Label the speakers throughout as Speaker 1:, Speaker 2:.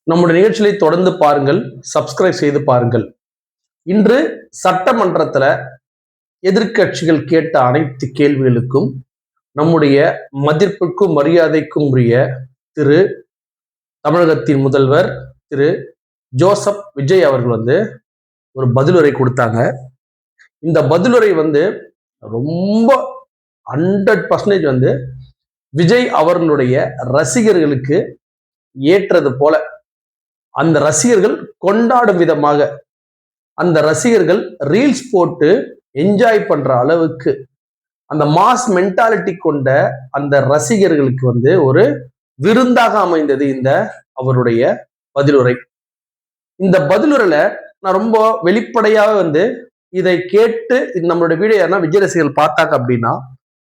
Speaker 1: நம்முடைய நிகழ்ச்சியை தொடர்ந்து பாருங்கள், சப்ஸ்கிரைப் செய்து பாருங்கள். இன்று சட்டமன்றத்துல எதிர்க்கட்சிகள் கேட்ட அனைத்து கேள்விகளுக்கும் நம்முடைய மதிப்பிற்கும் மரியாதைக்கும் உரிய திரு தமிழகத்தின் முதல்வர் திரு ஜோசப் விஜய் அவர்கள் ஒரு பதிலுரை கொடுத்தாங்க. இந்த பதிலுரை ரொம்ப 100% விஜய் அவர்களுடைய ரசிகர்களுக்கு ஏற்றது போல, அந்த ரசிகர்கள் கொண்டாடும் விதமாக, அந்த ரசிகர்கள் ரீல்ஸ் போட்டு என்ஜாய் பண்ற அளவுக்கு அந்த மாஸ் மென்டாலிட்டி கொண்ட அந்த ரசிகர்களுக்கு ஒரு விருந்தாக அமைந்தது இந்த அவருடைய பதிலுரை. இந்த பதிலுரையில நான் ரொம்ப வெளிப்படையாக இதை கேட்டு நம்மளுடைய வீடியோ யாருன்னா விஜய் ரசிகர்கள் பார்த்தாங்க அப்படின்னா,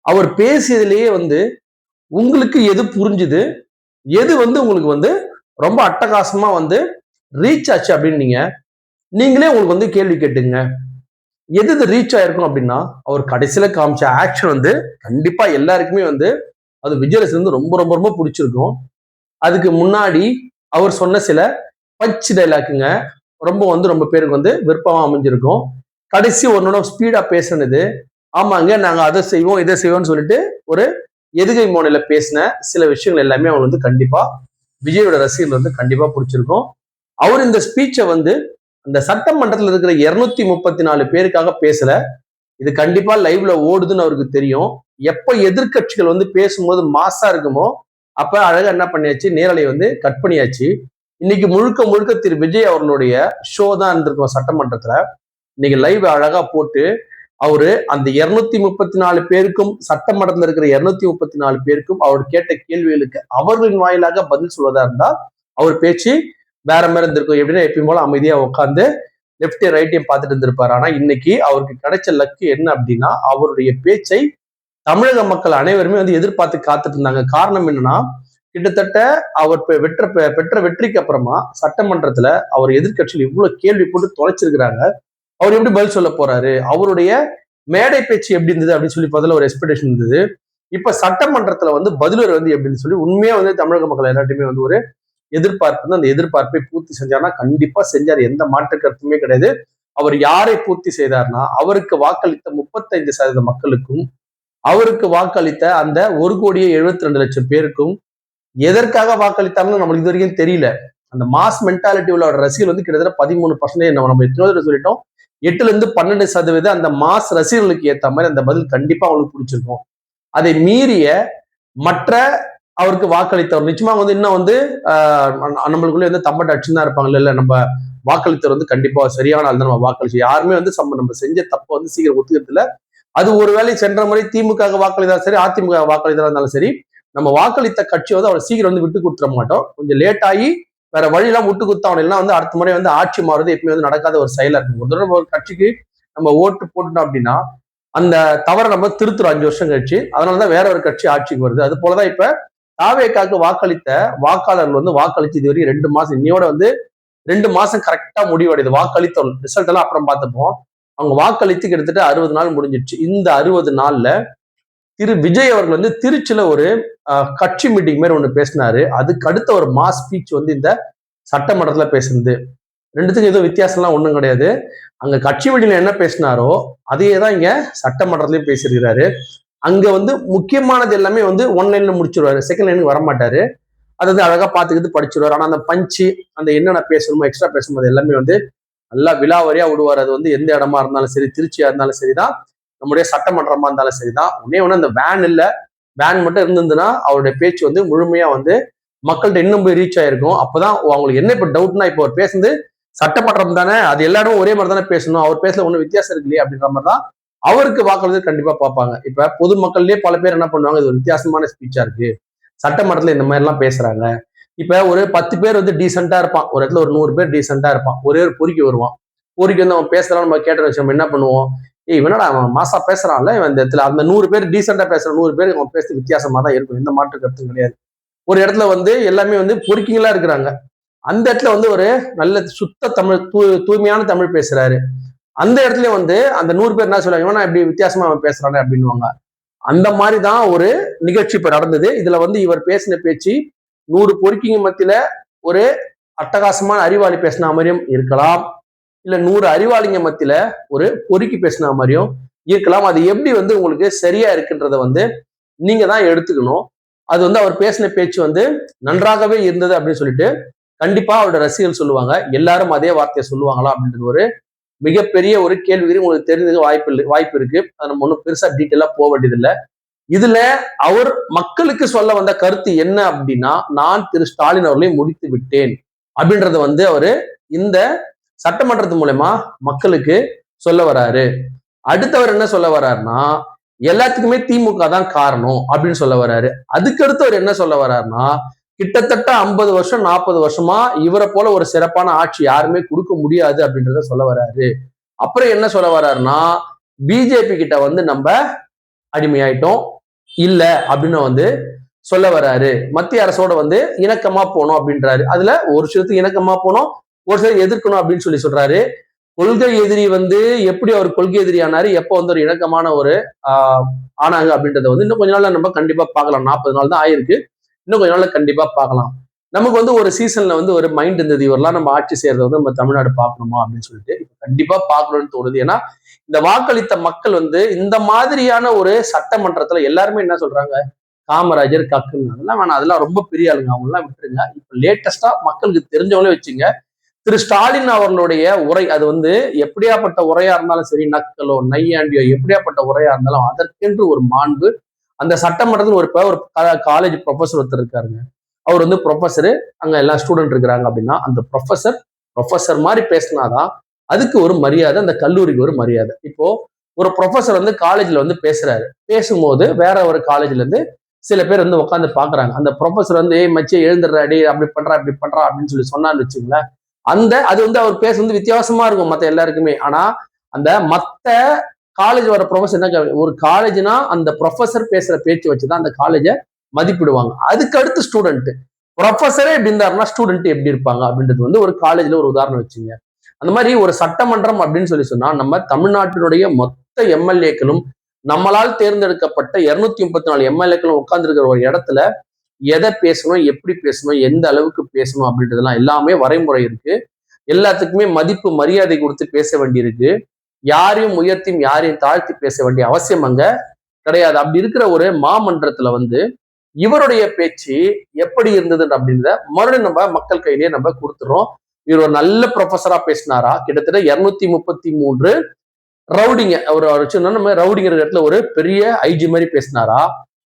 Speaker 1: அவர் பேசியதிலேயே உங்களுக்கு எது புரிஞ்சுது, எது உங்களுக்கு ரொம்ப அட்டகாசமா ரீச் ஆச்சு அப்படின்னு நீங்களே உங்களுக்கு கேள்வி கேட்டுங்க. எது ரீச் ஆயிருக்கும் அப்படின்னா, அவர் கடைசியில காமிச்ச ஆக்ஷன் கண்டிப்பா எல்லாருக்குமே அது விஜய் ரசிகர் ரொம்ப ரொம்ப ரொம்ப பிடிச்சிருக்கும். அதுக்கு முன்னாடி அவர் சொன்ன சில பஞ்ச் டைலாக்குங்க ரொம்ப பேருக்கு விருப்பமா அமைஞ்சிருக்கும். கடைசி ஒன்னோட ஸ்பீடா பேசுனது, ஆமாங்க நாங்க அதை செய்வோம் இதை செய்வோம்னு சொல்லிட்டு ஒரு எதுகை மோனையில பேசின சில விஷயங்கள் எல்லாமே அவங்க கண்டிப்பா விஜயோட ரசிகர்கள் கண்டிப்பா பிடிச்சிருக்கும். அவர் இந்த ஸ்பீச்சை அந்த சட்டமன்றத்தில் இருக்கிற 234 பேருக்காக பேசல. இது கண்டிப்பா லைவ்ல ஓடுதுன்னு அவருக்கு தெரியும். எப்ப எதிர்கட்சிகள் பேசும்போது மாசா இருக்குமோ அப்ப அழகா என்ன பண்ணியாச்சு, நேரலை கட் பண்ணியாச்சு. இன்னைக்கு முழுக்க முழுக்க திரு விஜய் அவர்களுடைய ஷோ தான் இருந்திருக்கும் சட்டமன்றத்துல. இன்னைக்கு லைவ் அழகா போட்டு அவரு அந்த 234 பேருக்கும், சட்டமன்றத்தில் இருக்கிற 234 பேருக்கும் அவர் கேட்ட கேள்விகளுக்கு அவர்களின் வாயிலாக பதில் சொல்வதா இருந்தா அவர் பேச்சு வேற மாதிரி இருந்திருக்கும். எப்படின்னா எப்பயும் போல அமைதியா உட்காந்து லெப்டையும் ரைட்டையும் பார்த்துட்டு இருந்திருப்பாரு. ஆனா இன்னைக்கு அவருக்கு கிடைச்ச லக்கு என்ன அப்படின்னா, அவருடைய பேச்சை தமிழக மக்கள் அனைவருமே எதிர்பார்த்து காத்துட்டு இருந்தாங்க. காரணம் என்னன்னா, கிட்டத்தட்ட அவர் பெற்ற வெற்றிக்கு அப்புறமா சட்டமன்றத்துல அவர் எதிர்கட்சியில் இவ்வளவு கேள்வி போட்டு தொலைச்சிருக்கிறாங்க. அவர் எப்படி பதில் சொல்ல போறாரு, அவருடைய மேடை பேச்சு எப்படி இருந்தது அப்படின்னு சொல்லி பதில ஒரு எக்ஸ்பெக்டேஷன் இருந்தது. இப்ப சட்டமன்றத்துல பதிலுரை எப்படின்னு சொல்லி உண்மையா தமிழக மக்கள் எல்லாத்தையுமே ஒரு எதிர்பார்ப்பு, அந்த எதிர்பார்ப்பை பூர்த்தி செஞ்சார்னா கண்டிப்பா செஞ்சார், எந்த மாற்று கருத்துமே கிடையாது. அவர் யாரை பூர்த்தி செய்தார்னா, அவருக்கு வாக்களித்த 35% மக்களுக்கும், அவருக்கு வாக்களித்த அந்த 1,72,00,000 பேருக்கும் எதற்காக வாக்களித்தாங்கன்னு நம்மளுக்கு இது வரைக்கும் தெரியல. அந்த மாஸ் மென்டாலிட்டி உள்ள ரசிகர்கள் கிட்டத்தட்ட 13% நம்ம எத்தனை சொல்லிட்டோம், 8-12% அந்த மாஸ் ரசிகர்களுக்கு ஏத்த மாதிரி அந்த பதில் கண்டிப்பா அவங்களுக்கு பிடிச்சிருக்கும். அதை மீறிய மற்ற அவருக்கு வாக்களித்தவர் நிச்சயமா இன்னும் நம்மளுக்குள்ள தம்பட்ட அடிச்சு தான் இருப்பாங்க. இல்ல நம்ம வாக்களித்தவர் கண்டிப்பா சரியான ஆள் தான், நம்ம வாக்களிச்சு யாருமே நம்ம செஞ்ச தப்ப சீக்கிரம் ஒத்துக்கிறது இல்ல. அது ஒருவேளை சென்ற முறை திமுக வாக்களித்தாலும் சரி, அதிமுக வாக்களித்தா இருந்தாலும் சரி, நம்ம வாக்களித்த கட்சி அவர் சீக்கிரம் விட்டு கொடுத்துட மாட்டோம். கொஞ்சம் லேட் ஆகி வேற வழியெல்லாம் விட்டு கொடுத்தவங்க எல்லாம் அடுத்த முறை ஆட்சி மாறுறது எப்பயுமே நடக்காத ஒரு செயலா இருக்கும். ஒரு தடவை ஒரு கட்சிக்கு நம்ம ஓட்டு போட்டுட்டோம் அப்படின்னா அந்த தவறை நம்ம திருத்துறோம் 5 வருஷம் கழிச்சு. அதனாலதான் வேற ஒரு கட்சி ஆட்சிக்கு வருது. அது போலதான் இப்ப தாவேக்காக்கு வாக்களித்த வாக்காளர்கள் வாக்களிச்சு இது வரைக்கும் 2 மாசம், இன்னையோட 2 மாசம் கரெக்டா முடிவடையுது. வாக்களித்த ரிசல்ட் எல்லாம் அப்புறம் பார்த்துப்போம். அவங்க வாக்களித்து கிட்டத்தட்ட 60 நாள் முடிஞ்சிடுச்சு. இந்த 60 நாள்ல திரு விஜய் அவர்கள் திருச்சியில ஒரு கட்சி மீட்டிங் மாதிரி ஒண்ணு பேசினாரு. அதுக்கு அடுத்த ஒரு மாஸ் ஸ்பீச் இந்த சட்டமன்றத்துல பேசுனது. ரெண்டுத்துக்கும் எதுவும் வித்தியாசம்லாம் ஒண்ணும் கிடையாது. அங்க கட்சி மீட்டிங்ல என்ன பேசினாரோ அதையே தான் இங்க சட்டமன்றத்திலயும் பேசியிருக்கிறாரு. அங்க முக்கியமானது எல்லாமே ஒன் லைன்ல முடிச்சிருவாரு, செகண்ட் லைனுக்கு வரமாட்டாரு. அது அழகா பார்த்துக்கிட்டு படிச்சிருவாரு. ஆனா அந்த பஞ்சு, அந்த என்னென்ன பேசணுமோ எக்ஸ்ட்ரா பேசும்போது எல்லாமே நல்லா விலாவரியா விடுவார். அது எந்த இடமா இருந்தாலும் சரி, திருச்சியா இருந்தாலும் சரிதான், நம்முடைய சட்டமன்றமா இருந்தாலும் சரிதான். ஒண்ணு அந்த வேன் இல்ல, வேன் மட்டும் இருந்திருந்துன்னா அவருடைய பேச்சு முழுமையா மக்கள்கிட்ட இன்னும் போய் ரீச் ஆயிருக்கும். அப்பதான் அவங்களுக்கு என்ன இப்ப டவுட்னா, இப்போ அவர் பேசுறது சட்டமன்றம் தானே, அது எல்லா இடமும் ஒரே மாதிரி தானே பேசணும், அவர் பேசல ஒன்னும் வித்தியாசம் இருக்கு இல்லையா அப்படின்ற மாதிரி தான் அவருக்கு வாக்களித்து கண்டிப்பா பார்ப்பாங்க. இப்ப பொதுமக்கள்லயே பல பேர் என்ன பண்ணுவாங்க, இது ஒரு வித்தியாசமான ஸ்பீச்சா இருக்கு, சட்டமன்றத்துல இந்த மாதிரி எல்லாம் பேசுறாங்க. இப்ப ஒரு 10 பேர் டீசெண்டா இருப்பான், ஒரு இடத்துல ஒரு 100 பேர் டீசெண்டா இருப்பான், ஒரே ஒரு பொறுக்கி வருவான். பொறுக்கி அவன் பேசுறான்னு நம்ம கேட்ட வச்சு நம்ம என்ன பண்ணுவோம், இவனடா அவன் மாசா பேசுறான்ல இவன் இந்த இடத்துல, அந்த 100 பேர் டீசெண்டா பேசுற 100 பேர் அவன் பேசுறது வித்தியாசமா தான் இருக்கும், எந்த மாற்று கருத்தும் கிடையாது. ஒரு இடத்துல எல்லாமே பொறுக்கிங்களா இருக்கிறாங்க. அந்த இடத்துல ஒரு நல்ல சுத்த தமிழ் தூய்மையான தமிழ் பேசுறாரு. அந்த இடத்துல அந்த 100 பேர் என்ன சொல்லுவாங்க, இப்படி வித்தியாசமா அவன் பேசுறானே அப்படின்னுவாங்க. அந்த மாதிரிதான் ஒரு நிகழ்ச்சி இப்ப நடந்தது. இதுல இவர் பேசின பேச்சு 100 பொறுக்கிங்க மத்தியில ஒரு அட்டகாசமான அறிவாளி பேசின மாதிரியும் இருக்கலாம், இல்ல 100 அறிவாளிங்க மத்தியில ஒரு பொறுக்கி பேசின மாதிரியும் இருக்கலாம். அது எப்படி வந்து உங்களுக்கு சரியா இருக்குன்றத வந்து நீங்க தான் எடுத்துக்கணும். அது வந்து அவர் பேசின பேச்சு வந்து நன்றாகவே இருந்தது அப்படின்னு சொல்லிட்டு கண்டிப்பா அவரோட ரசிகர்கள் சொல்லுவாங்க. எல்லாரும் அதே வார்த்தையை சொல்லுவாங்களா அப்படின்றது ஒரு மிகப்பெரிய ஒரு கேள்வி உங்களுக்கு தெரிஞ்சது வாய்ப்பு இருக்கு. அதை நம்ம ஒன்றும் பெருசா டீட்டெயிலா போக வேண்டியதில்லை. இதுல அவர் மக்களுக்கு சொல்ல வந்த கருத்து என்ன அப்படின்னா, நான் திரு ஸ்டாலின் அவர்களை முடித்து விட்டேன் அப்படின்றத வந்து அவரு இந்த சட்டமன்றத்து மூலமா மக்களுக்கு சொல்ல வராரு. அடுத்தவர் என்ன சொல்ல வர்றாருன்னா, எல்லாத்துக்குமே திமுக தான் காரணம் அப்படின்னு சொல்ல வர்றாரு. அதுக்கடுத்து அவர் என்ன சொல்ல வர்றாருன்னா, கிட்டத்தட்ட 50 வருஷம் 40 வருஷமா இவரை போல ஒரு சிறப்பான ஆட்சி யாருமே கொடுக்க முடியாது அப்படின்றத சொல்ல வர்றாரு. அப்புறம் என்ன சொல்ல வர்றாருன்னா, பிஜேபி கிட்ட வந்து நம்ம அடிமையாயிட்டோம் இல்ல அப்படின்னு வந்து சொல்ல வர்றாரு. மத்திய அரசோட வந்து இணக்கமா போனோம் அப்படின்றாரு. அதுல ஒரு சிலத்துக்கு இணக்கமா போனோம், ஒரு சிலர் எதிர்க்கணும் அப்படின்னு சொல்றாரு. கொள்கை எதிரி வந்து எப்படி அவர் கொள்கை எதிரி ஆனாரு, எப்போ வந்து ஒரு இணக்கமான ஒரு ஆனாங்க அப்படின்றத வந்து இன்னும் கொஞ்ச நாள்ல நம்ம கண்டிப்பா பார்க்கலாம். 40 நாள் தான் ஆயிருக்கு, இன்னும் கொஞ்ச நாள்ல கண்டிப்பா பார்க்கலாம். நமக்கு வந்து ஒரு சீசன்ல வந்து ஒரு மைண்ட் இருந்தது, இவரெல்லாம் நம்ம ஆட்சி செய்யறத வந்து நம்ம தமிழ்நாடு பார்க்கணுமா அப்படின்னு சொல்லிட்டு. இப்ப கண்டிப்பா பார்க்கணும்னு தோணுது. ஏன்னா இந்த வாக்களித்த மக்கள் வந்து இந்த மாதிரியான ஒரு சட்டமன்றத்துல எல்லாருமே என்ன சொல்றாங்க, காமராஜர் கக்குன்னு, அதெல்லாம் வேணாம், அதெல்லாம் ரொம்ப பெரிய ஆளுங்க, அவங்க எல்லாம் விட்டுருங்க. இப்ப லேட்டஸ்டா மக்களுக்கு தெரிஞ்சவங்களே வச்சுங்க, திரு ஸ்டாலின் அவர்களுடைய உரை, அது வந்து எப்படியாப்பட்ட உரையா இருந்தாலும் சரி, நக்கலோ நையாண்டியோ எப்படியாப்பட்ட உரையா இருந்தாலும் அதற்கென்று ஒரு மாண்பு அந்த சட்டமன்றத்தில் ஒரு காலேஜ் ப்ரொஃபஸர் ஒருத்தர் இருக்காருங்க. அவர் வந்து ப்ரொஃபஸரு, அங்க எல்லா ஸ்டூடெண்ட் இருக்கிறாங்க அப்படின்னா அந்த ப்ரொஃபஸர் மாதிரி பேசினாதான் அதுக்கு ஒரு மரியாதை, அந்த கல்லூரிக்கு ஒரு மரியாதை. இப்போ ஒரு ப்ரொஃபஸர் வந்து காலேஜ்ல வந்து பேசுறாரு, பேசும்போது வேற ஒரு காலேஜ்ல இருந்து சில பேர் வந்து உட்காந்து பாக்குறாங்க. அந்த ப்ரொஃபஸர் வந்து மச்சே எழுந்துடுறாடி, அப்படி பண்றா இப்படி பண்றா அப்படின்னு சொல்லி சொன்னான்னு வச்சுங்களேன், அது வந்து அவர் பேச வந்து வித்தியாசமா இருக்கும் மத்த எல்லாருக்குமே. ஆனா அந்த மத்த காலேஜ் வர ப்ரொஃபஸர் என்ன, ஒரு காலேஜ்னா அந்த ப்ரொஃபஸர் பேசுற பேச்சு வச்சுதான் அந்த காலேஜை மதிப்பிடுவாங்க. அதுக்கு அடுத்து ஸ்டூடெண்ட், ப்ரொஃபஸரே எப்படி இருந்தாருன்னா ஸ்டூடெண்ட் எப்படி இருப்பாங்க அப்படின்றது வந்து ஒரு காலேஜ்ல ஒரு உதாரணம் வச்சுங்க. அந்த மாதிரி ஒரு சட்டமன்றம் அப்படின்னு சொல்லி சொன்னா நம்ம தமிழ்நாட்டினுடைய மொத்த எம்எல்ஏக்களும் நம்மளால் தேர்ந்தெடுக்கப்பட்ட 234 எம்எல்ஏக்களும் உட்கார்ந்து இருக்கிற ஒரு இடத்துல எதை பேசணும், எப்படி பேசணும், எந்த அளவுக்கு பேசணும் அப்படின்றதெல்லாம் எல்லாமே வரைமுறை இருக்கு. எல்லாத்துக்குமே மதிப்பு மரியாதை கொடுத்து பேச வேண்டியிருக்கு. யாரையும் உயர்த்தியும் யாரையும் தாழ்த்தி பேச வேண்டிய அவசியம் அங்க கிடையாது. அப்படி இருக்கிற ஒரு மாமன்றத்துல வந்து இவருடைய பேச்சு எப்படி இருந்தது அப்படின்றத மறுபடியும் நம்ம மக்கள் கையிலேயே நம்ம கொடுத்துறோம். இவர் ஒரு நல்ல ப்ரொஃபஸரா பேசினாரா, கிட்டத்தட்ட 233 ரவுடிங்க நம்ம ரவுடிங்கிற இடத்துல ஒரு பெரிய ஐஜி மாதிரி பேசினாரா,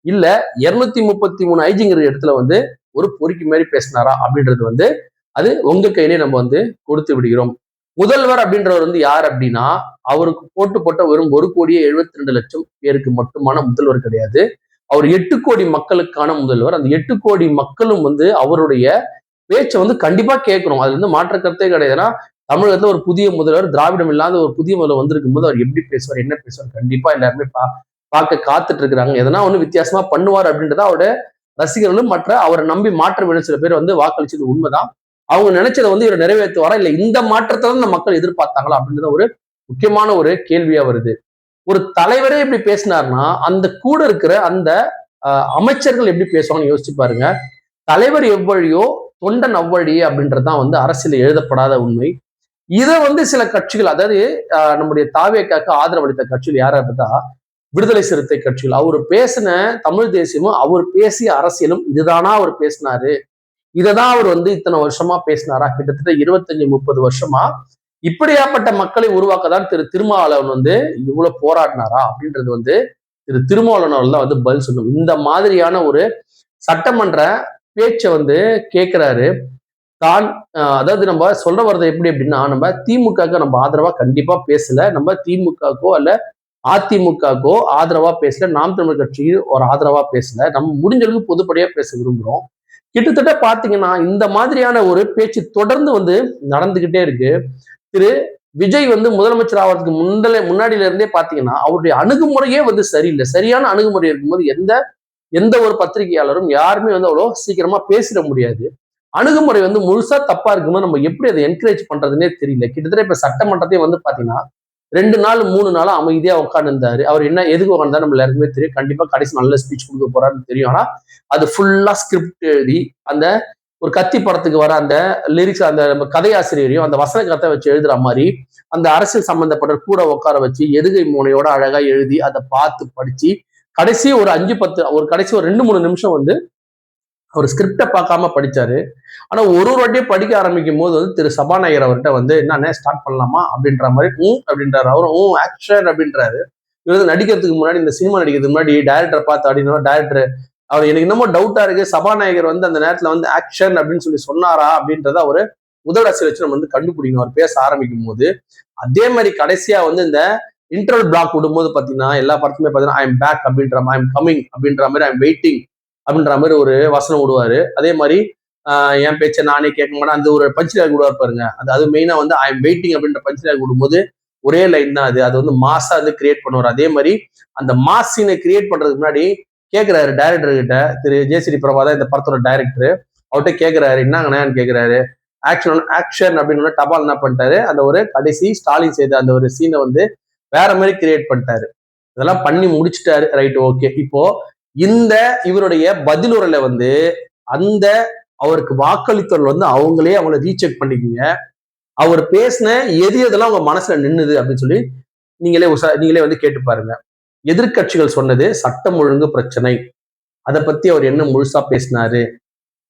Speaker 1: இல்ல 233 ஐஜிங்கிற இடத்துல வந்து ஒரு பொறுக்கி மாதிரி பேசினாரா அப்படின்றது வந்து அது உங்க கையிலேயே நம்ம வந்து கொடுத்து விடுகிறோம். முதல்வர் அப்படின்றவர் வந்து யார் அப்படின்னா, அவருக்கு போட்ட வெறும் 1,72,00,000 பேருக்கு மட்டுமான முதல்வர் கிடையாது. அவர் 8 கோடி மக்களுக்கான முதல்வர். அந்த 8 கோடி மக்களும் வந்து அவருடைய பேச்சை வந்து கண்டிப்பா கேட்கிறோம். அதுல இருந்து மாற்ற கருத்தே கிடையாது. ஏன்னா தமிழகத்துல ஒரு புதிய முதல்வர், திராவிடம் இல்லாத ஒரு புதிய முதல்வர் வந்திருக்கும் போது அவர் எப்படி பேசுவார், என்ன பேசுவார், கண்டிப்பா எல்லாருமே பார்க்க காத்துட்டு இருக்கிறாங்க. எதனா ஒண்ணு வித்தியாசமா பண்ணுவார் அப்படின்றத அவருடைய ரசிகர்களும் மற்ற அவரை நம்பி மாற்ற வேணும் சில பேர் வந்து வாக்களிச்சது உண்மைதான். அவங்க நினைச்சதை வந்து இவர் நிறைவேற்றுவாரா, இல்ல இந்த மாற்றத்தை தான் இந்த மக்கள் எதிர்பார்த்தாங்களா அப்படின்றத ஒரு முக்கியமான ஒரு கேள்வியா வருது. ஒரு தலைவரே இப்படி பேசினார்னா அந்த கூட இருக்கிற அந்த அமைச்சர்கள் எப்படி பேசுவாங்கன்னு யோசிச்சு பாருங்க. தலைவர் எவ்வழியோ தொண்டன் அவ்வழி அப்படின்றதுதான் வந்து அரசியல் எழுதப்படாத உண்மை. இதை வந்து சில கட்சிகள், அதாவது நம்முடைய தாவேக்காக்கு ஆதரவளித்த கட்சிகள் யாரா இருந்தா விடுதலை சிறுத்தை கட்சிகள், அவர் பேசின தமிழ் தேசியமும் அவர் பேசிய அரசியலும் இதுதானா அவர் பேசினாரு, இததான் அவர் வந்து இத்தனை வருஷமா பேசினாரா, கிட்டத்தட்ட 25-30 வருஷமா இப்படியாப்பட்ட மக்களை உருவாக்கதான் திருமாவளவன் வந்து இவ்வளவு போராடினாரா அப்படின்றது வந்து திருமாவளவன் தான் வந்து பதில் சொல்லணும். இந்த மாதிரியான ஒரு சட்டமன்ற பேச்சை வந்து கேட்கிறாரு. தான் அதாவது நம்ம சொல்ல வர்றது எப்படி அப்படின்னா, நம்ம திமுகவுக்கு நம்ம ஆதரவா கண்டிப்பா பேசல, நம்ம திமுகக்கோ அல்ல அதிமுகக்கோ ஆதரவா பேசல, நாம் தமிழர் கட்சிக்கு ஒரு ஆதரவா பேசல, நம்ம முடிஞ்ச அளவுக்கு பொதுப்படியா பேச விரும்புறோம். கிட்டத்தட்ட பாத்தீங்கன்னா இந்த மாதிரியான ஒரு பேச்சு தொடர்ந்து வந்து நடந்துகிட்டே இருக்கு. திரு விஜய் வந்து முதலமைச்சர் ஆகிறதுக்கு முன்னாடியில இருந்தே பாத்தீங்கன்னா அவருடைய அணுகுமுறையே வந்து சரியில்லை. சரியான அணுகுமுறை இருக்கும்போது எந்த ஒரு பத்திரிகையாளரும் யாருமே வந்து அவ்வளோ சீக்கிரமா பேசிட முடியாது. அணுகுமுறை வந்து முழுசா தப்பா இருக்கும்போது நம்ம எப்படி அதை என்கரேஜ் பண்றதுன்னே தெரியல. கிட்டத்தட்ட இப்ப சட்டமன்றத்தையும் வந்து பாத்தீங்கன்னா 2 நாள் 3 நாளா அமைதியா உட்கார்ந்து இருந்தாரு. அவர் என்ன எதுக்கு உட்கார்ந்தா நம்ம எல்லாருக்குமே தெரியும். கண்டிப்பா கடைசி நல்ல ஸ்பீச் கொடுக்க போறாருன்னு தெரியும். ஆனா அது ஃபுல்லா ஸ்கிரிப்ட் எழுதி அந்த ஒரு கத்தி படத்துக்கு வர அந்த லிரிக்ஸ், அந்த நம்ம கதையாசிரியரையும் அந்த வசன கதை வச்சு எழுதுற மாதிரி அந்த அரசியல் சம்பந்தப்பட்ட கூட உட்கார வச்சு எதுகை மூனையோட அழகா எழுதி அதை பார்த்து படிச்சு கடைசி ஒரு 5-10 ஒரு கடைசி ஒரு 2-3 நிமிஷம் வந்து அவர் ஸ்கிரிப்டை பார்க்காம படிச்சாரு. ஆனா ஒரு வாட்டியே படிக்க ஆரம்பிக்கும் போது வந்து திரு சபாநாயகர் அவர்கிட்ட வந்து என்ன ஸ்டார்ட் பண்ணலாமா அப்படின்ற மாதிரி அப்படின்றாரு. அவரும் ஆக்ஷன் அப்படின்றாரு. இவர் வந்து நடிக்கிறதுக்கு முன்னாடி, இந்த சினிமா நடிக்கிறதுக்கு முன்னாடி டைரக்டரை பார்த்து அப்படின்னா டைரக்டர் அவர் எனக்கு இன்னமும் டவுட்டா இருக்கு, சபாநாயகர் வந்து அந்த நேரத்துல வந்து ஆக்ஷன் அப்படின்னு சொல்லி சொன்னாரா அப்படின்றத அவரு முதலரசியல் வச்சு நம்ம வந்து கண்டுபிடிக்கணும் அவர் பேச ஆரம்பிக்கும் போது. அதே மாதிரி கடைசியா வந்து இந்த இன்டர்வல் பிளாக் விடும்போது பாத்தீங்கன்னா எல்லா படத்துமே பாத்தீங்கன்னா ஐ எம் பேக் அப்படின்ற மாதிரி, ஐ எம் கமிங் அப்படின்ற மாதிரி, ஐ எம் வெயிட்டிங் அப்படின்ற மாதிரி ஒரு வசனம் விடுவாரு. அதே மாதிரி என் பேச்சை நானே கேட்க மாட்டேன் அந்த ஒரு பஞ்ச் டைலாக் விடுவார் பாருங்க. அது மெயினா வந்து ஐ எம் வெயிட்டிங் அப்படின்ற பஞ்ச் டைலாக் விடும்போது ஒரே லைன் தான் அது வந்து மாசா வந்து கிரியேட் பண்ணுவார். அதே மாதிரி அந்த மாஸ் சீனை கிரியேட் பண்றதுக்கு முன்னாடி கேட்கிறாரு டைரக்டர் கிட்ட, திரு ஜெயஸ்ரீ பிரபாதான் இந்த படத்தோட டைரக்டர், அவர்கிட்ட கேட்கிறாரு என்னங்கண்ணான்னு கேட்கிறாரு. ஆக்ஷன் ஆக்ஷன் அப்படின்னு டபால் என்ன பண்ணிட்டாரு, அந்த ஒரு கடைசி ஸ்டாலின் செய்த அந்த ஒரு சீனை வந்து வேற மாதிரி கிரியேட் பண்ணிட்டாரு. இதெல்லாம் பண்ணி முடிச்சுட்டாரு. Right, okay. இப்போ இந்த இவருடைய பதிலுரையில வந்து அந்த அவருக்கு வாக்களித்தவர்கள் வந்து அவங்கள ரீசெக் பண்ணிக்கீங்க. அவர் பேசின எதெல்லாம் உங்க மனசுல நின்னுது அப்படின்னு சொல்லி நீங்களே வந்து கேட்டு பாருங்க. எதிர்கட்சிகள் சொன்னது சட்டம் ஒழுங்கு பிரச்சனை, அதை பத்தி அவர் என்ன முழுசா பேசினாரு.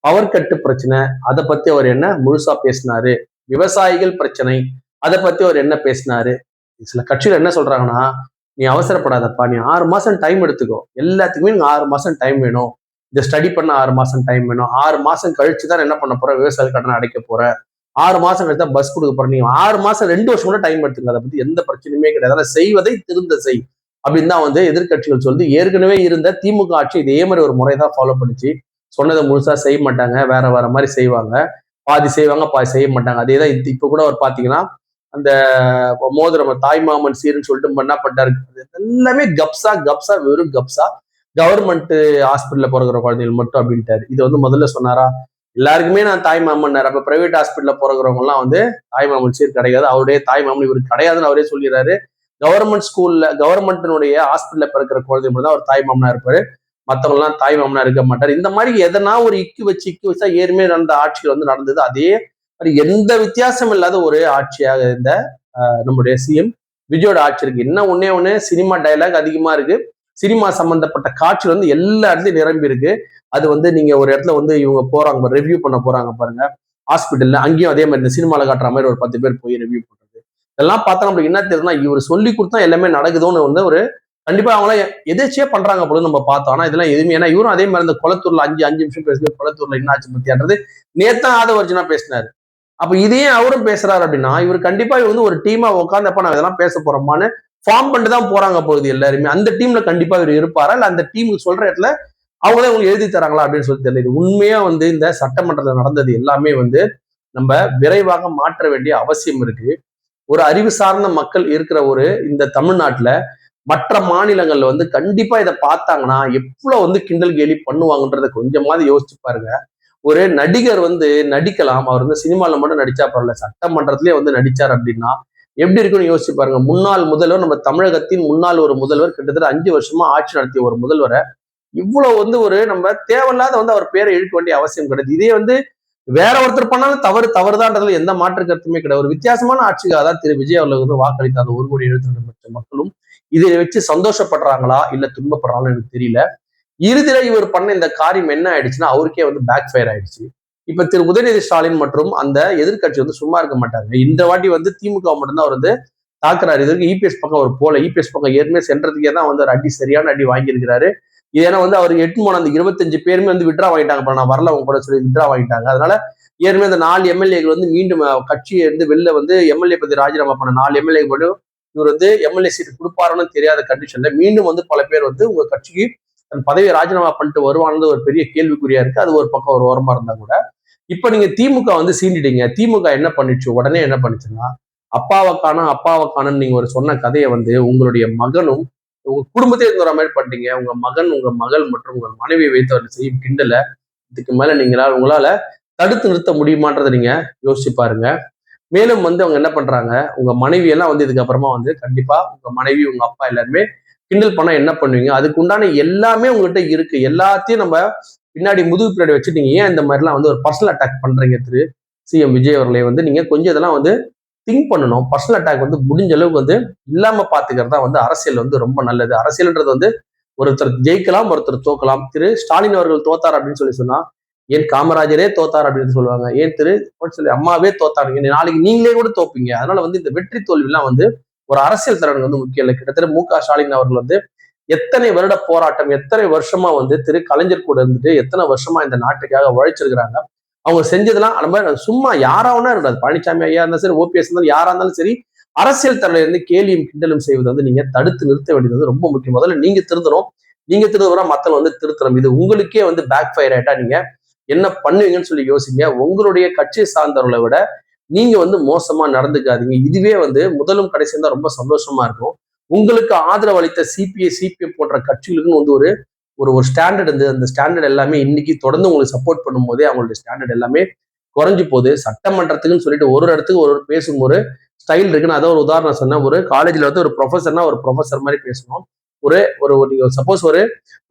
Speaker 1: பவர் கட்டு பிரச்சனை, அதை பத்தி அவர் என்ன முழுசா பேசினாரு. விவசாயிகள் பிரச்சனை, அதை பத்தி அவர் என்ன பேசினாரு. சில கட்சிகள் என்ன சொல்றாங்கன்னா, நீ அவசரப்படாதப்பா, நீ 6 மாசம் டைம் எடுத்துக்கோ, எல்லாத்துக்குமே நீங்க 6 மாசம் டைம் வேணும், இந்த ஸ்டடி பண்ண 6 மாசம் டைம் வேணும், 6 மாசம் கழிச்சுதான் என்ன பண்ண போற, விவசாய கடனை அடைக்க போற, 6 மாசம் கழிச்சு தான் பஸ் கொடுக்க போற, நீ 6 மாசம் 2 வருஷம் கூட டைம் எடுத்துக்க, அதை பத்தி எந்த பிரச்சனையுமே கிடையாது, அதனால செய்வதை திருந்த செய் அப்படின்னு தான் வந்து எதிர்கட்சிகள் சொல்லுது. ஏற்கனவே இருந்த திமுக ஆட்சி இதே மாதிரி ஒரு முறைதான் ஃபாலோ பண்ணிச்சு. சொன்னதை முழுசா செய்ய மாட்டாங்க, வேற வேற மாதிரி செய்வாங்க, பாதி செய்வாங்க பாதி செய்ய மாட்டாங்க. அதேதான் இப்ப கூட அவர் பாத்தீங்கன்னா அந்த மோதிரம் தாய்மாமன் சீருன்னு சொல்லிட்டு என்ன பண்ணிட்டாரு, எல்லாமே கப்சா கப்சா, வெறும் கப்சா, கவர்மெண்ட் ஹாஸ்பிட்டல்ல பிறகுற குழந்தைகள் மட்டும் அப்படின்ட்டாரு. இது வந்து முதல்ல சொன்னாரா, எல்லாருக்குமே நான் தாய் மாமன், அப்ப பிரைவேட் ஹாஸ்பிட்டல்ல பிறகுறவங்க எல்லாம் வந்து தாய் மாமன் சீர் கிடையாது, அவருடைய தாய் மாமன் இவருக்கு கிடையாதுன்னு அவரே சொல்லிடுறாரு. கவர்மெண்ட் ஸ்கூல்ல கவர்மெண்ட்டினுடைய ஹாஸ்பிட்டல்ல பிறக்கிற குழந்தை மட்டும் தான் அவர் தாய் மாமனா இருப்பாரு, மற்றவங்க எல்லாம் தாய் மாமனா இருக்க மாட்டார். இந்த மாதிரி எதனா ஒரு இக்கு வச்சா ஏற்கனவே நடந்த ஆட்சிகள் வந்து நடந்தது. அதே மாதிரி எந்த வித்தியாசம் இல்லாத ஒரு ஆட்சியாக இருந்த நம்முடைய சிஎம் விஜயோட ஆட்சி இருக்கு. என்ன ஒண்ணு சினிமா டயலாக் அதிகமா இருக்கு, சினிமா சம்பந்தப்பட்ட காட்சி வந்து எல்லா இடத்துலயும் நிரம்பி இருக்கு. அது வந்து நீங்க ஒரு இடத்துல வந்து இவங்க போறாங்க, ரிவ்யூ பண்ண போறாங்க பாருங்க ஹாஸ்பிட்டல்ல, அங்கேயும் அதே மாதிரி இந்த சினிமால காட்டுற மாதிரி ஒரு 10 பேர் போய் ரிவ்யூ பண்றது. இதெல்லாம் பார்த்தா நம்மளுக்கு என்ன தெரியுதுன்னா, இவர் சொல்லி கொடுத்தா எல்லாமே நடக்குதுன்னு வந்து ஒரு கண்டிப்பா அவங்களாம் எதேச்சியே பண்றாங்க போல நம்ம பார்த்தோம். ஆனா இதெல்லாம் எதுவுமே, ஏன்னா இவரும் அதே மாதிரி இந்த குளத்தூர்ல 5 நிமிஷம் பேசுறது, குளத்தூர்ல என்ன ஆச்சு பத்தியான்றது நேத்தான் ஆதவர்ஜுனா பேசினாரு. அப்ப இதையே அவரும் பேசுறாரு அப்படின்னா இவர் கண்டிப்பா இவர் வந்து ஒரு டீமா உட்காந்தப்ப நான் இதெல்லாம் பேச போறோமான்னு ஃபார்ம் பண்ணிட்டு தான் போறாங்க போகுது எல்லாருமே. அந்த டீம்ல கண்டிப்பா இவர் இருப்பாரா, இல்ல அந்த டீமுக்கு சொல்ற இடத்துல அவங்களே உங்களுக்கு எழுதி தராங்களா அப்படின்னு சொல்லி தெரியல. இது உண்மையா வந்து இந்த சட்டமன்றத்தில் நடந்தது எல்லாமே வந்து நம்ம விரைவாக மாற்ற வேண்டிய அவசியம் இருக்கு. ஒரு அறிவு சார்ந்த மக்கள் இருக்கிற ஒரு இந்த தமிழ்நாட்டுல மற்ற மாநிலங்கள்ல வந்து கண்டிப்பா இதை பார்த்தாங்கன்னா எவ்வளவு வந்து கிண்டல் கேலி பண்ணுவாங்கன்றத கொஞ்சமாவது யோசிச்சு பாருங்க. ஒரு நடிகர் வந்து நடிக்கலாம், அவர் வந்து சினிமால மட்டும் நடிச்சா பரவாயில்ல, சட்டமன்றத்திலேயே வந்து நடிச்சார் அப்படின்னா எப்படி இருக்குன்னு யோசிச்சு பாருங்க. முன்னாள் முதல்வர், நம்ம தமிழகத்தின் முன்னாள் ஒரு முதல்வர், கிட்டத்தட்ட 5 வருஷமா ஆட்சி நடத்திய ஒரு முதல்வரை இவ்வளவு வந்து ஒரு நம்ம தேவையில்லாத வந்து அவர் பேரை இழுக்க வேண்டிய அவசியம் கிடையாது. இதே வந்து வேற ஒருத்தர் பண்ணாலும் தவறுதான்றதுல எந்த மாற்று கருத்துமே கிடையாது. ஒரு வித்தியாசமான ஆட்சிக்காக தான் திரு விஜய் அவர்களுக்கு வந்து வாக்களித்த அந்த 1,72,00,000 மக்களும் இதை வச்சு சந்தோஷப்படுறாங்களா இல்ல துன்பப்படுறாங்கன்னு எனக்கு தெரியல. இறுதியில இவர் பண்ண இந்த காரியம் என்ன ஆயிடுச்சுன்னா அவருக்கே வந்து பேக் ஃபயர் ஆயிடுச்சு. இப்ப திரு உதயநிதி ஸ்டாலின் மற்றும் அந்த எதிர்கட்சி வந்து சும்மா இருக்க மாட்டாங்க. இந்த வாட்டி வந்து திமுக மட்டும்தான் அவர் வந்து தாக்குறாரு. இதற்கு இபிஎஸ் பக்கம் அவர் போல, இபிஎஸ் பக்கம் ஏற்கனவே சென்றதுக்கே தான் வந்து ஒரு அடி, சரியான அடி வாங்கியிருக்கிறாரு. ஏன்னா வந்து அவர் 8 போன அந்த 25 பேருமே வந்து விட்ரா வாங்கிட்டாங்க, நான் வரல அவங்க கூட சொல்லி விட்ரா வாங்கிட்டாங்க. அதனால ஏற்கனவே அந்த 4 எம்எல்ஏக்கள் வந்து மீண்டும் கட்சியை இருந்து வெளில வந்து எம்எல்ஏ பத்தி ராஜினாமா பண்ண 4 எம்எல்ஏ மட்டும் இவர் வந்து எம்எல்ஏ சீட் கொடுப்பாருன்னு தெரியாத கண்டிஷன்ல மீண்டும் வந்து பல பேர் வந்து உங்க கட்சிக்கு தன் பதவியை ராஜினாமா பண்ணிட்டு வருவானது ஒரு பெரிய கேள்விக்குறியா இருக்கு. அது ஒரு பக்கம் ஒரு ஓரமா இருந்தா கூட இப்ப நீங்க திமுக வந்து சீண்டிட்டீங்க. திமுக என்ன பண்ணிச்சு, உடனே என்ன பண்ணுச்சுன்னா அப்பாவை காணும் நீங்க ஒரு சொன்ன கதையை வந்து உங்களுடைய மகனும் உங்க குடும்பத்தை இருந்த மாதிரி பண்ணிட்டீங்க. உங்க மகன், உங்க மகள் மற்றும் உங்க மனைவியை வைத்து அவர் செய்யும் கிண்டல இதுக்கு மேல உங்களால தடுத்து நிறுத்த முடியுமான்றதை நீங்க யோசிச்சு பாருங்க. மேலும் வந்து அவங்க என்ன பண்றாங்க, உங்க மனைவி எல்லாம் வந்து இதுக்கப்புறமா வந்து கண்டிப்பா உங்க மனைவி, உங்க அப்பா எல்லாருமே கிண்டல் பண்ணா என்ன பண்ணுவீங்க, அதுக்கு உண்டான எல்லாமே உங்ககிட்ட இருக்கு, எல்லாத்தையும் நம்ம பின்னாடி முதுகு பின்னாடி வச்சு நீங்க ஏன் இந்த மாதிரிலாம் வந்து ஒரு பர்சனல் அட்டாக் பண்றீங்க திரு சிஎம் விஜய் அவர்களை வந்து நீங்க கொஞ்சம் இதெல்லாம் வந்து திங்க் பண்ணணும். பர்சனல் அட்டாக் வந்து முடிஞ்ச அளவுக்கு வந்து இல்லாம பாத்துக்கிறது தான் வந்து அரசியல் வந்து ரொம்ப நல்லது. அரசியல்ன்றது வந்து ஒருத்தர் ஜெயிக்கலாம், ஒருத்தர் தோக்கலாம். திரு ஸ்டாலின் அவர்கள் தோத்தார் அப்படின்னு சொன்னா ஏன் காமராஜரே தோத்தார் அப்படின்னு சொல்லுவாங்க. ஏன் திரு அம்மாவே தோத்தாருங்க, நாளைக்கு நீங்களே கூட தோப்பீங்க. அதனால வந்து இந்த வெற்றி தோல்வி எல்லாம் வந்து ஒரு அரசியல் தலைவனுக்கு வந்து முக்கியம் இல்லை. கிட்டத்தட்ட மு.க. ஸ்டாலின் அவர்கள் வந்து எத்தனை வருட போராட்டம், எத்தனை வருஷமா வந்து திரு கலைஞர் கூட இருந்துட்டு எத்தனை வருஷமா இந்த நாட்டுக்காக உழைச்சிருக்கிறாங்க. அவங்க செஞ்சதெல்லாம் நம்ம சும்மா யாராவனா இருக்காது. பழனிசாமி ஐயா இருந்தாலும் சரி, ஓபிஎஸ் இருந்தாலும் யாரா இருந்தாலும் சரி, அரசியல் தலைவர் இருந்து கேலியும் கிண்டலும் செய்வது வந்து நீங்க தடுத்து நிறுத்த வேண்டியது வந்து ரொம்ப முக்கியம். முதல்ல நீங்க திருந்தணும். நீங்க திருந்துறா மத்தவங்க வந்து திருத்தணும். இது உங்களுக்கே வந்து பேக் ஃபயர் ஆயிட்டா நீங்க என்ன பண்ணுவீங்கன்னு சொல்லி யோசிங்க. உங்களுடைய கட்சியை சார்ந்தவர்களை விட நீங்க வந்து மோசமா நடந்துக்காதீங்க. இதுவே வந்து முதலும் கடைசியும் தான் ரொம்ப சந்தோஷமா இருக்கும். உங்களுக்கு ஆதரவு அளித்த சிபிஎம் போன்ற கட்சிகளுக்குன்னு வந்து ஒரு ஒரு ஒரு ஸ்டாண்டர்ட் இருந்து அந்த ஸ்டாண்டர்ட் எல்லாமே இன்னைக்கு தொடர்ந்து உங்களுக்கு சப்போர்ட் பண்ணும் போதே அவங்களுடைய ஸ்டாண்டர்ட் எல்லாமே குறைஞ்சு போகுது. சட்டமன்றத்துக்குன்னு சொல்லிட்டு ஒரு இடத்துக்கு ஒரு பேசும் ஒரு ஸ்டைல் இருக்குன்னு அதான் ஒரு உதாரணம் சொன்னேன். ஒரு காலேஜ்ல வந்து ஒரு ப்ரொஃபஸர்னா ஒரு ப்ரொஃபஸர் மாதிரி பேசணும். ஒரு ஒரு நீங்க சப்போஸ் ஒரு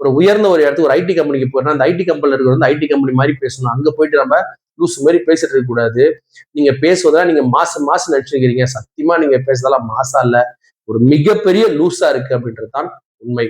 Speaker 1: ஒரு உயர்ந்த ஒரு இடத்துக்கு ஒரு ஐடி கம்பெனிக்கு போயிட்டா அந்த ஐடி கம்பெனில இருக்கிற வந்து ஐடி கம்பெனி மாதிரி பேசணும். அங்க போயிட்டு நம்ம லூஸ் மாதிரி பேசிட்டு இருக்க கூடாது. நீங்க பேசுவதா நீங்க மாசம் நடிச்சிருக்கிறீங்க. சத்தியமா நீங்க பேசுறதெல்லாம் மாசா இல்ல, ஒரு மிகப்பெரிய லூஸா இருக்கு அப்படின்றது தான் உண்மை.